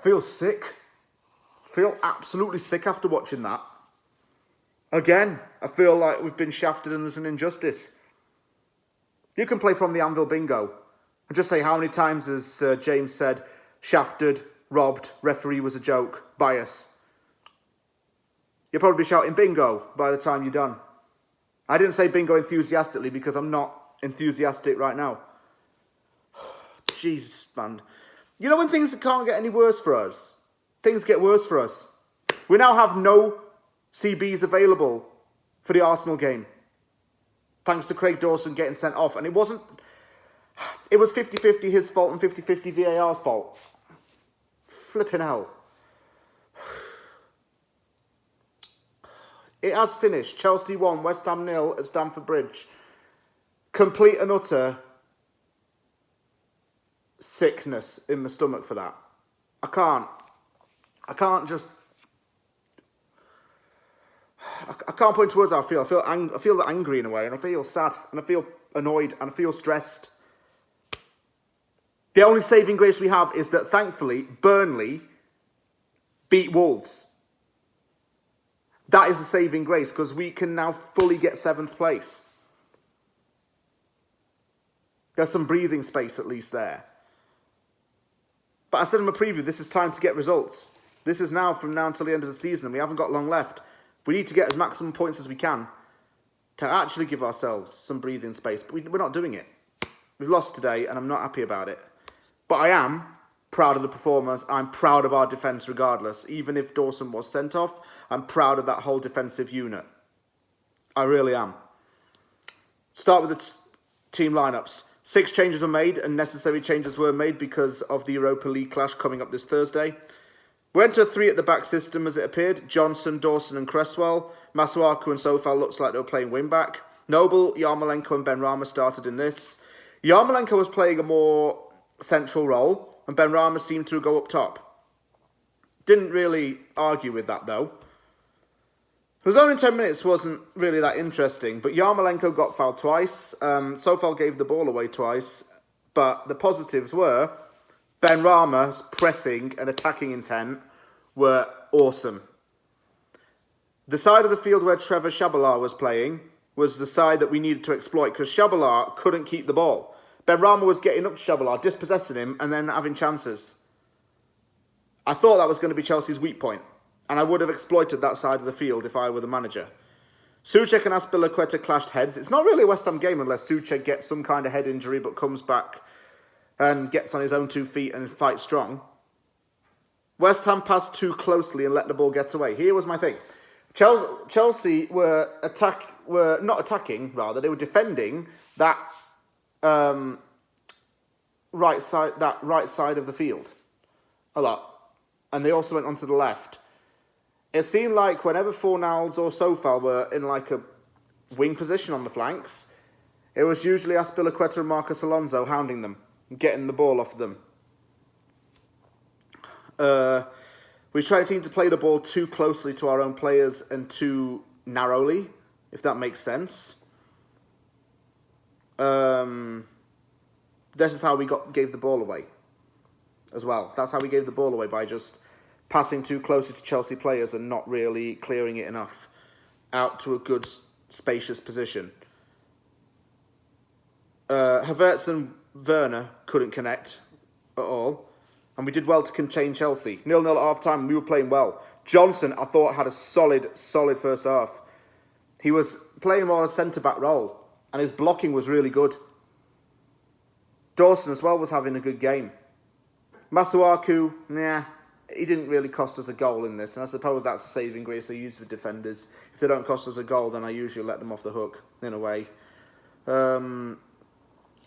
feel sick. I feel absolutely sick after watching that. Again, I feel like we've been shafted and there's an injustice. You can play from the Anvil bingo and just say how many times, as James said, shafted, robbed, referee was a joke, bias. You'll probably be shouting bingo by the time you're done. I didn't say bingo enthusiastically because I'm not enthusiastic right now. Jesus, man. You know when things can't get any worse for us? Things get worse for us. We now have no CBs available for the Arsenal game. Thanks to Craig Dawson getting sent off. And it was 50-50 his fault and 50-50 VAR's fault. Flipping hell. It has finished. Chelsea 1, West Ham 0 at Stamford Bridge. Complete and utter sickness in my stomach for that. I can't put into words how I feel. I feel angry in a way, and I feel sad, and I feel annoyed, and I feel stressed. The only saving grace we have is that, thankfully, Burnley beat Wolves. That is the saving grace, because we can now fully get 7th place. There's some breathing space at least there. But I said in my preview, this is time to get results. This is now from now until the end of the season, and we haven't got long left. We need to get as maximum points as we can to actually give ourselves some breathing space. But we're not doing it. We've lost today, and I'm not happy about it. But I am proud of the performance. I'm proud of our defence regardless. Even if Dawson was sent off, I'm proud of that whole defensive unit. I really am. Start with the team lineups. 6 changes were made, and necessary changes were made because of the Europa League clash coming up this Thursday. We went to a 3 at the back system as it appeared. Johnson, Dawson and Cresswell. Masuaku and Sofal looks like they were playing wing-back. Noble, Yarmolenko and Benrahma started in this. Yarmolenko was playing a more central role, and Benrahma seemed to go up top. Didn't really argue with that, though. It was only 10 minutes, wasn't really that interesting, but Yarmolenko got fouled twice. Sofal gave the ball away twice, but the positives were Benrahma's pressing and attacking intent were awesome. The side of the field where Trevor Shabalala was playing was the side that we needed to exploit because Shabalala couldn't keep the ball. Benrahma was getting up to Shabalala, dispossessing him and then having chances. I thought that was going to be Chelsea's weak point, and I would have exploited that side of the field if I were the manager. Souček and Azpilicueta clashed heads. It's not really a West Ham game unless Souček gets some kind of head injury but comes back and gets on his own 2 feet and fights strong. West Ham passed too closely and let the ball get away. Here was my thing. Chelsea were not attacking, rather. They were defending that right side of the field a lot. And they also went onto the left. It seemed like whenever Fornals or Sofal were in like a wing position on the flanks, it was usually Azpilicueta and Marcus Alonso hounding them, getting the ball off them. We tried to play the ball too closely to our own players and too narrowly, if that makes sense. This is how we gave the ball away as well. That's how we gave the ball away, by just passing too closely to Chelsea players and not really clearing it enough out to a good, spacious position. Havertz and Werner couldn't connect at all. And we did well to contain Chelsea. 0-0 at half-time, we were playing well. Johnson, I thought, had a solid first half. He was playing more a centre-back role, and his blocking was really good. Dawson as well was having a good game. Masuaku, he didn't really cost us a goal in this, and I suppose that's a saving grace I use with defenders. If they don't cost us a goal, then I usually let them off the hook, in a way. But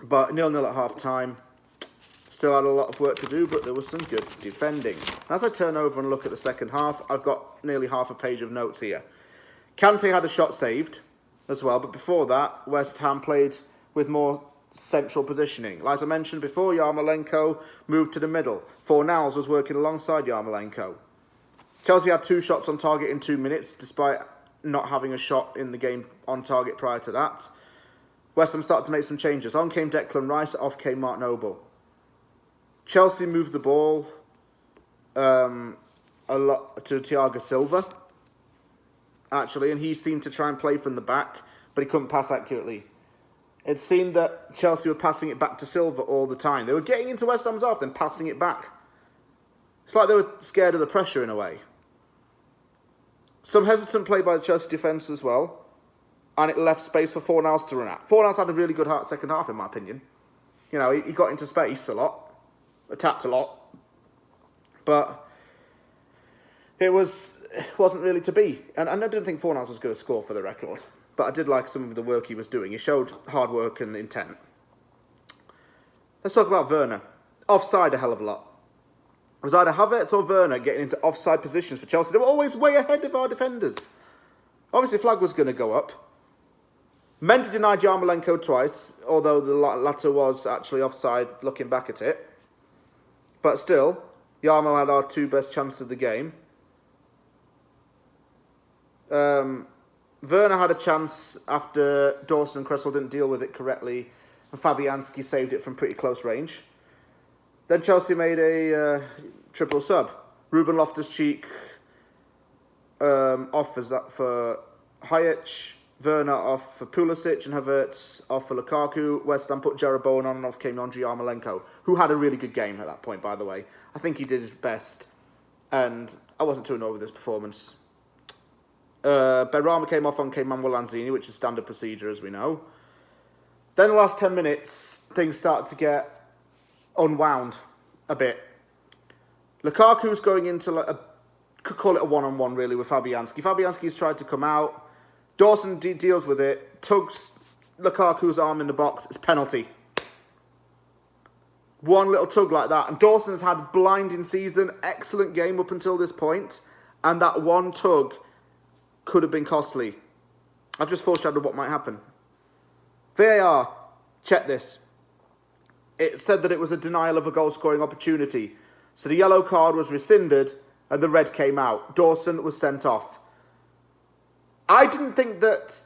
0-0 at half-time. Still had a lot of work to do, but there was some good defending. As I turn over and look at the second half, I've got nearly half a page of notes here. Kante had a shot saved as well, but before that, West Ham played with more central positioning. As I mentioned before, Yarmolenko moved to the middle. Fornals was working alongside Yarmolenko. Chelsea had 2 shots on target in 2 minutes, despite not having a shot in the game on target prior to that. West Ham started to make some changes. On came Declan Rice, off came Mark Noble. Chelsea moved the ball a lot to Thiago Silva, actually, and he seemed to try and play from the back, but he couldn't pass accurately. It seemed that Chelsea were passing it back to Silva all the time. They were getting into West Ham's half, then passing it back. It's like they were scared of the pressure in a way. Some hesitant play by the Chelsea defence as well, and it left space for Fornals to run at. Fornals had a really good second half, in my opinion. You know, he got into space a lot, attacked a lot, but it wasn't really to be. And I didn't think Fornals was going to score, for the record, but I did like some of the work he was doing. He showed hard work and intent. Let's talk about Werner. Offside a hell of a lot. It was either Havertz or Werner getting into offside positions for Chelsea. They were always way ahead of our defenders. Obviously, flag was going to go up. Mendy denied Yarmolenko twice, although the latter was actually offside looking back at it. But still, Yarmo had our two best chances of the game. Werner had a chance after Dawson and Cresswell didn't deal with it correctly, and Fabianski saved it from pretty close range. Then Chelsea made a triple sub. Ruben Loftus-Cheek off for Hayek, Werner off for Pulisic, and Havertz off for Lukaku. West Ham put Jarrod Bowen on, and off came Andriy Yarmolenko, who had a really good game at that point, by the way. I think he did his best, and I wasn't too annoyed with his performance. Benrahma came off on Manuel Lanzini, which is standard procedure, as we know. Then the last 10 minutes, things start to get unwound a bit. Lukaku's going into could call it a one-on-one really with Fabianski. Fabianski's tried to come out. Dawson deals with it, tugs Lukaku's arm in the box. It's penalty. One little tug like that, and Dawson's had a blinding season, excellent game up until this point, and that one tug could have been costly. I've just foreshadowed what might happen. VAR, check this. It said that it was a denial of a goal-scoring opportunity. So the yellow card was rescinded and the red came out. Dawson was sent off. I didn't think that...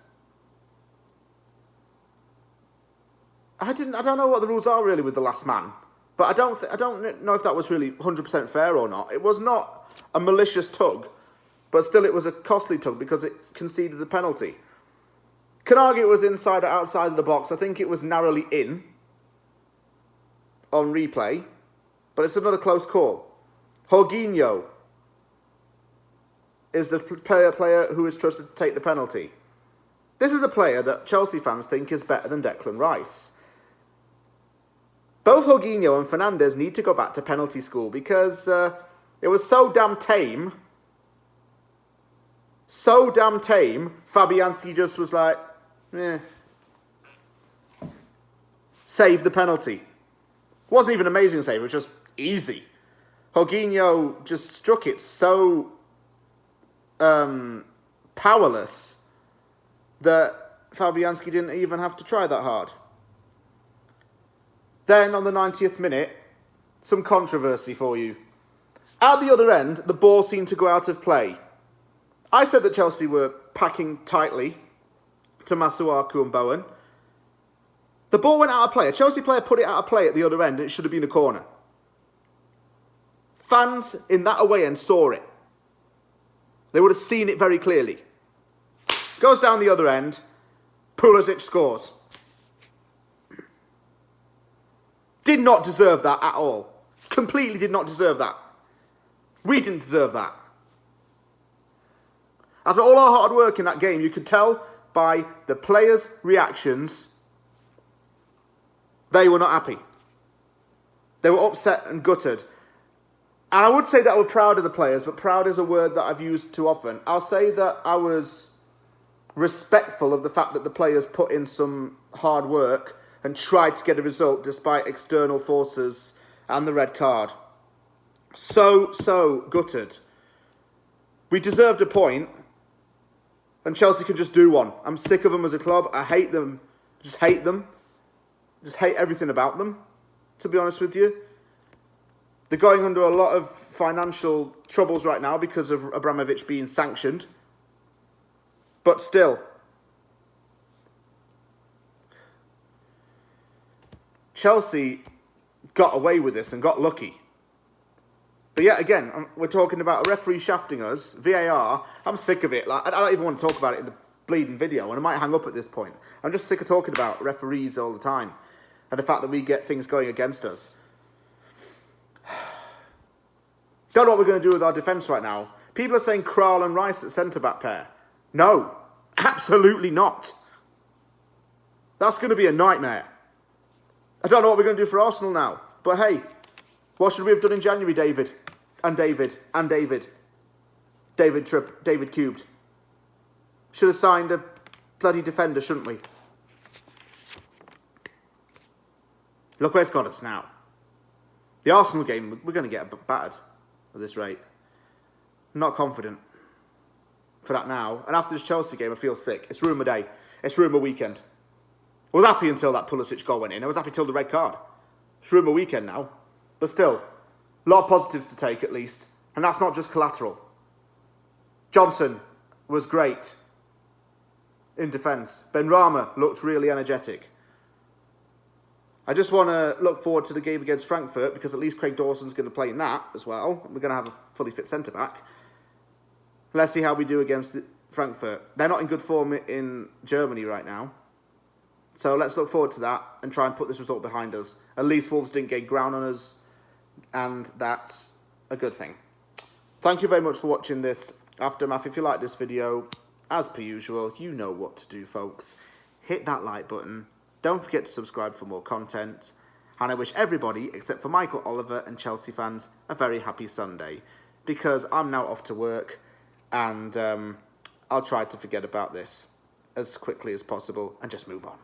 I don't know what the rules are really with the last man. But I don't know if that was really 100% fair or not. It was not a malicious tug. But still it was a costly tug because it conceded the penalty. Can argue it was inside or outside of the box. I think it was narrowly in on replay, but it's another close call. Jorginho is the player who is trusted to take the penalty. This is a player that Chelsea fans think is better than Declan Rice. Both Jorginho and Fernandes need to go back to penalty school because it was so damn tame. So damn tame, Fabianski just was like, save the penalty. Wasn't even an amazing save, it was just easy. Jorginho just struck it so powerless that Fabianski didn't even have to try that hard. Then on the 90th minute, some controversy for you. At the other end, the ball seemed to go out of play. I said that Chelsea were packing tightly to Masuaku and Bowen. The ball went out of play. A Chelsea player put it out of play at the other end and it should have been a corner. Fans in that away end saw it. They would have seen it very clearly. Goes down the other end. Pulisic scores. Did not deserve that at all. Completely did not deserve that. We didn't deserve that. After all our hard work in that game, you could tell by the players' reactions, they were not happy. They were upset and gutted. And I would say that I was proud of the players, but proud is a word that I've used too often. I'll say that I was respectful of the fact that the players put in some hard work and tried to get a result despite external forces and the red card. So gutted. We deserved a point, and Chelsea could just do one. I'm sick of them as a club. I hate them. Just hate them. Just hate everything about them, to be honest with you. They're going under a lot of financial troubles right now because of Abramovich being sanctioned. But still, Chelsea got away with this and got lucky. But yet again, we're talking about a referee shafting us, VAR. I'm sick of it. Like, I don't even want to talk about it in the bleeding video, and I might hang up at this point. I'm just sick of talking about referees all the time, and the fact that we get things going against us. Don't know what we're going to do with our defence right now. People are saying Kral and Rice at centre-back pair. No, absolutely not. That's going to be a nightmare. I don't know what we're going to do for Arsenal now. But hey, what should we have done in January, David? And David. And David. David cubed. Should have signed a bloody defender, shouldn't we? Look where it's got us now. The Arsenal game, we're going to get battered at this rate. Not confident for that now. And after this Chelsea game, I feel sick. It's rumour day. It's rumour weekend. I was happy until that Pulisic goal went in. I was happy till the red card. It's rumour weekend now. But still, a lot of positives to take at least. And that's not just collateral. Johnson was great in defence. Benrahma looked really energetic. I just want to look forward to the game against Frankfurt because at least Craig Dawson's going to play in that as well. We're going to have a fully fit centre-back. Let's see how we do against Frankfurt. They're not in good form in Germany right now. So let's look forward to that and try and put this result behind us. At least Wolves didn't gain ground on us, and that's a good thing. Thank you very much for watching this Aftermath. If you like this video, as per usual, you know what to do, folks. Hit that like button. Don't forget to subscribe for more content. And I wish everybody, except for Michael Oliver and Chelsea fans, a very happy Sunday. Because I'm now off to work, and I'll try to forget about this as quickly as possible and just move on.